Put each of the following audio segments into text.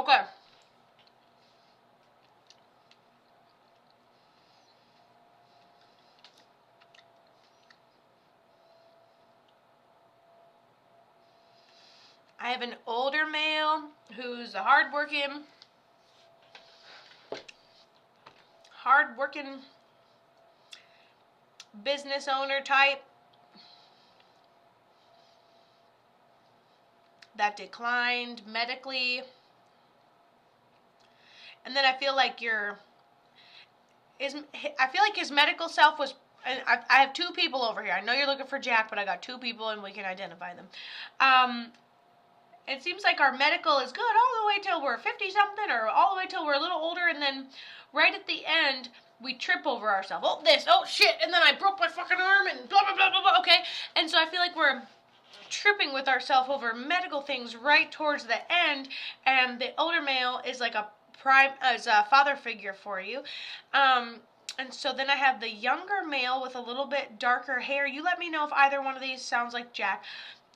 Okay. I have an older male who's a hardworking business owner type that declined medically. And then I feel like his medical self was, and I have two people over here. I know you're looking for Jack, but I got two people and we can identify them. It seems like our medical is good all the way till we're 50 something, or all the way till we're a little older, and then right at the end we trip over ourselves. Oh, this, oh shit, and then I broke my fucking arm and blah blah blah blah blah. Okay, and so I feel like we're tripping with ourselves over medical things right towards the end, and the older male is like a father figure for you. And so then I have the younger male with a little bit darker hair. You let me know if either one of these sounds like Jack.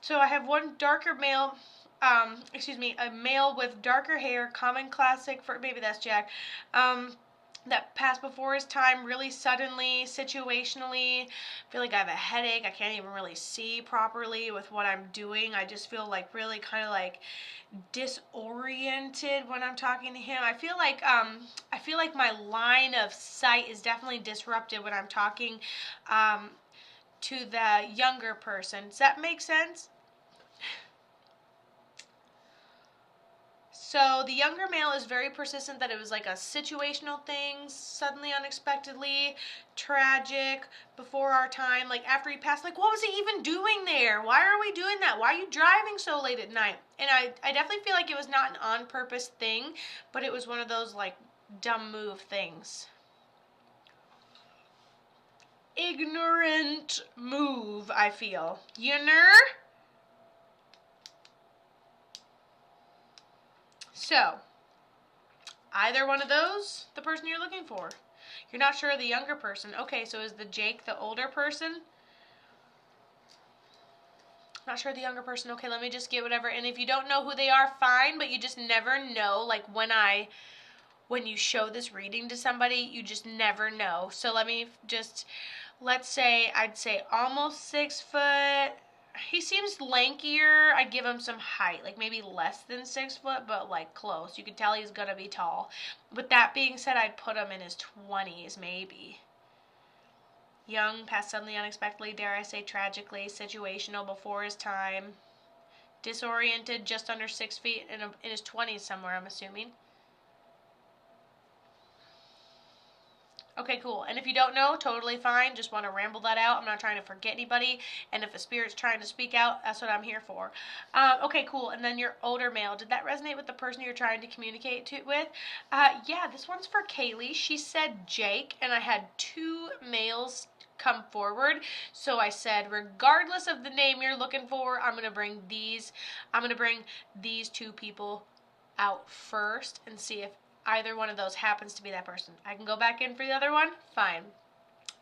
So I have one darker male, a male with darker hair, common classic for, maybe that's Jack, that passed before his time really suddenly, situationally. I feel like I have a headache. I can't even really see properly with what I'm doing. I just feel like really kind of like disoriented when I'm talking to him. I feel like my line of sight is definitely disrupted when I'm talking to the younger person. Does that make sense? So the younger male is very persistent that it was like a situational thing, suddenly, unexpectedly, tragic, before our time, like after he passed, like what was he even doing there? Why are we doing that? Why are you driving so late at night? And I definitely feel like it was not an on purpose thing, but it was one of those like dumb move things. Ignorant move, I feel. You know? So, either one of those, the person you're looking for. You're not sure of the younger person. Okay, so is the Jake the older person? Not sure of the younger person. Okay, let me just get whatever. And if you don't know who they are, fine, but you just never know. Like when you show this reading to somebody, you just never know. So let's say I'd say almost 6 foot. He seems lankier. I'd give him some height, like maybe less than 6 foot, but like close. You could tell he's gonna be tall. With that being said, I'd put him in his 20s, maybe. Young, passed suddenly, unexpectedly, dare I say tragically, situational, before his time, disoriented, just under 6 feet, in his 20s somewhere, I'm assuming. Okay, cool. And if you don't know, totally fine. Just want to ramble that out. I'm not trying to forget anybody. And if a spirit's trying to speak out, that's what I'm here for. Okay, cool. And then your older male. Did that resonate with the person you're trying to communicate with? Yeah, this one's for Kayli. She said Jake, and I had two males come forward. So I said, regardless of the name you're looking for, I'm going to bring these two people out first and see if either one of those happens to be that person. I can go back in for the other one, fine.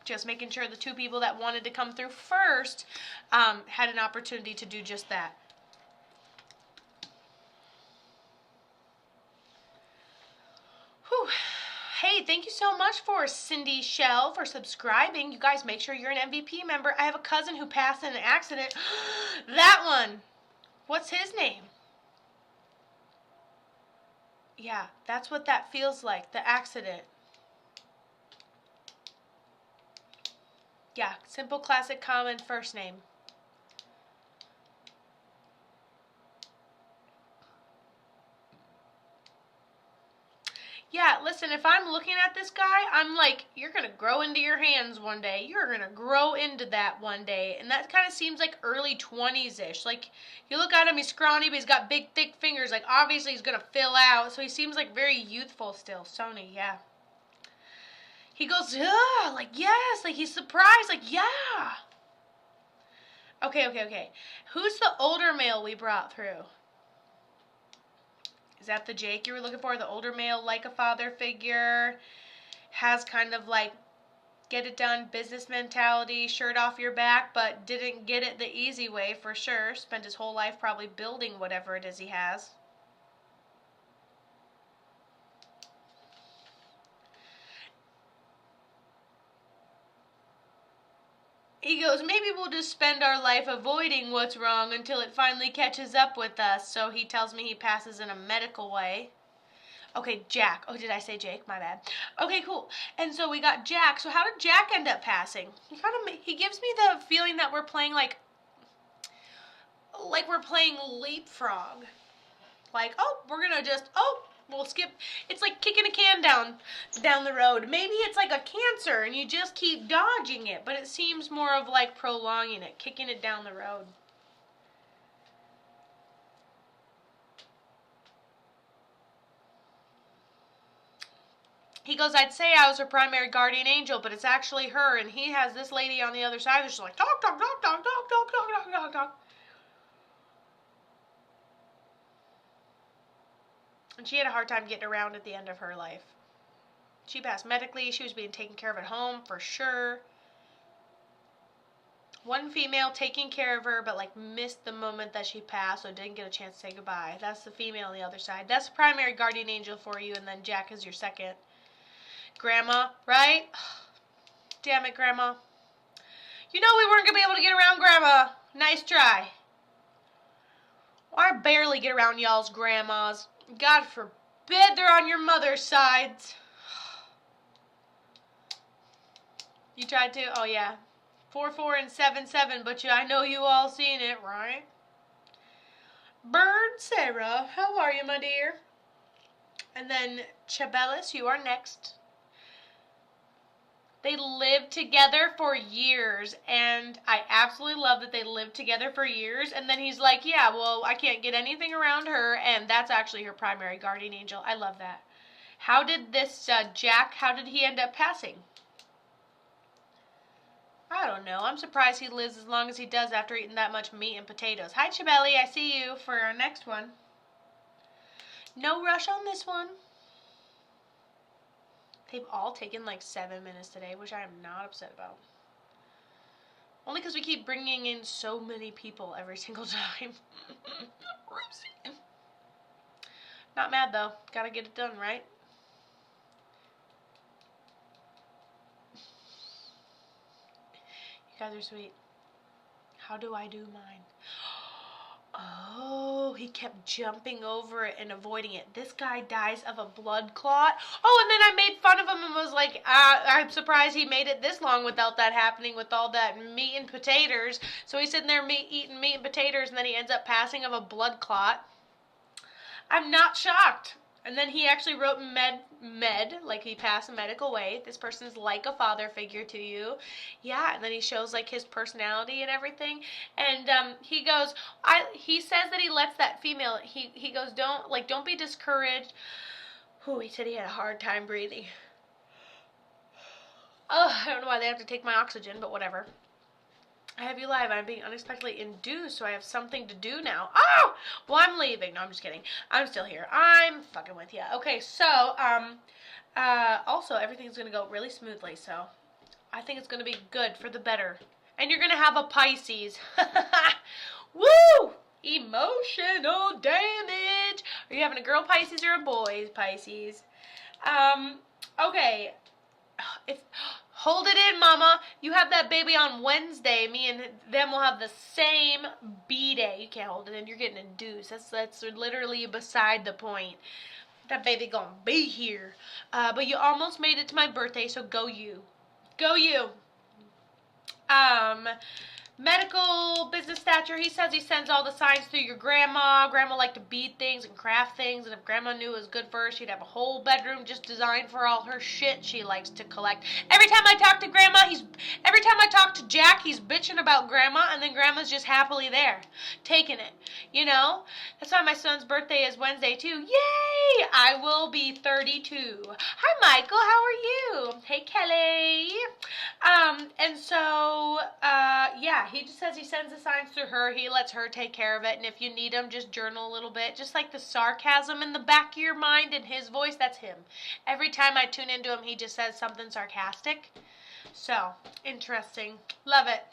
Just making sure the two people that wanted to come through first had an opportunity to do just that. Whew. Hey, thank you so much for Cindy Shell for subscribing. You guys make sure you're an MVP member. I have a cousin who passed in an accident. That one. What's his name? Yeah, that's what that feels like, the accident. Yeah, simple, classic, common first name. Yeah, listen, if I'm looking at this guy, I'm like, you're going to grow into your hands one day. You're going to grow into that one day. And that kind of seems like early 20s-ish. Like, you look at him, he's scrawny, but he's got big, thick fingers. Like, obviously he's going to fill out. So he seems like very youthful still. Sony, yeah. He goes, like, yes. Like, he's surprised. Like, yeah. Okay. Who's the older male we brought through? Is that the Jake you were looking for? The older male, like a father figure, has kind of like get it done business mentality, shirt off your back, but didn't get it the easy way for sure. Spent his whole life probably building whatever it is he has. He goes, maybe we'll just spend our life avoiding what's wrong until it finally catches up with us. So he tells me he passes in a medical way. Okay, Jack. Oh, did I say Jake? My bad. Okay, cool. And so we got Jack. So how did Jack end up passing? He gives me the feeling that we're playing like we're playing leapfrog. Like, oh, we're gonna just we'll skip. It's like kicking a can down the road. Maybe it's like a cancer and you just keep dodging it, but it seems more of like prolonging it, kicking it down the road. He goes, I'd say I was her primary guardian angel, but it's actually her, and he has this lady on the other side who's like, talk, talk, talk, talk, talk, talk, talk, talk, talk, talk. And she had a hard time getting around at the end of her life. She passed medically. She was being taken care of at home, for sure. One female taking care of her, but like missed the moment that she passed, so didn't get a chance to say goodbye. That's the female on the other side. That's the primary guardian angel for you, and then Jack is your second. Grandma, right? Damn it, Grandma. You know we weren't going to be able to get around Grandma. Nice try. Well, I barely get around y'all's grandmas. God forbid they're on your mother's sides. You tried to? Oh, yeah. 4-4 and 7-7, but I know you all seen it, right? Bird Sarah, how are you, my dear? And then Chabelis, you are next. They lived together for years, and I absolutely love that they lived together for years. And then he's like, yeah, well, I can't get anything around her, and that's actually her primary guardian angel. I love that. How did this Jack, how did he end up passing? I don't know. I'm surprised he lives as long as he does after eating that much meat and potatoes. Hi, Chabeli. I see you for our next one. No rush on this one. They've all taken like 7 minutes today, which I am not upset about. Only because we keep bringing in so many people every single time. Not mad though. Gotta get it done, right? You guys are sweet. How do I do mine? Oh, he kept jumping over it and avoiding it. This guy dies of a blood clot. Oh, and then I made fun of him and was like, I'm surprised he made it this long without that happening with all that meat and potatoes. So he's sitting there eating meat and potatoes, and then he ends up passing of a blood clot. I'm not shocked. And then he actually wrote med, like he passed a medical way. This person's like a father figure to you. Yeah, and then he shows like his personality and everything. And he goes, he says that he lets that female, he goes, don't be discouraged. Ooh, he said he had a hard time breathing. Oh, I don't know why they have to take my oxygen, but whatever. I have you live. I'm being unexpectedly induced, so I have something to do now. Oh! Well, I'm leaving. No, I'm just kidding. I'm still here. I'm fucking with you. Okay, so, also, everything's going to go really smoothly, so I think it's going to be good for the better. And you're going to have a Pisces. Woo! Emotional damage. Are you having a girl Pisces or a boy Pisces? Okay. Hold it in, Mama. You have that baby on Wednesday. Me and them will have the same B-day. You can't hold it in. You're getting induced. That's literally beside the point. That baby gonna be here. But you almost made it to my birthday, so go you. Go you. Medical, business stature, he says he sends all the signs through your grandma. Grandma liked to bead things and craft things, and if grandma knew it was good for her, she'd have a whole bedroom just designed for all her shit she likes to collect. Every time I talk to grandma, every time I talk to Jack, he's bitching about grandma, and then grandma's just happily there, taking it, you know? That's why my son's birthday is Wednesday, too. Yay! I will be 32. Hi, Michael, how are you? Hey, Kelly. And so, yeah, he just says he sends the signs through her. He lets her take care of it. And if you need him, just journal a little bit. Just like the sarcasm in the back of your mind in his voice, that's him. Every time I tune into him, he just says something sarcastic. So, interesting. Love it.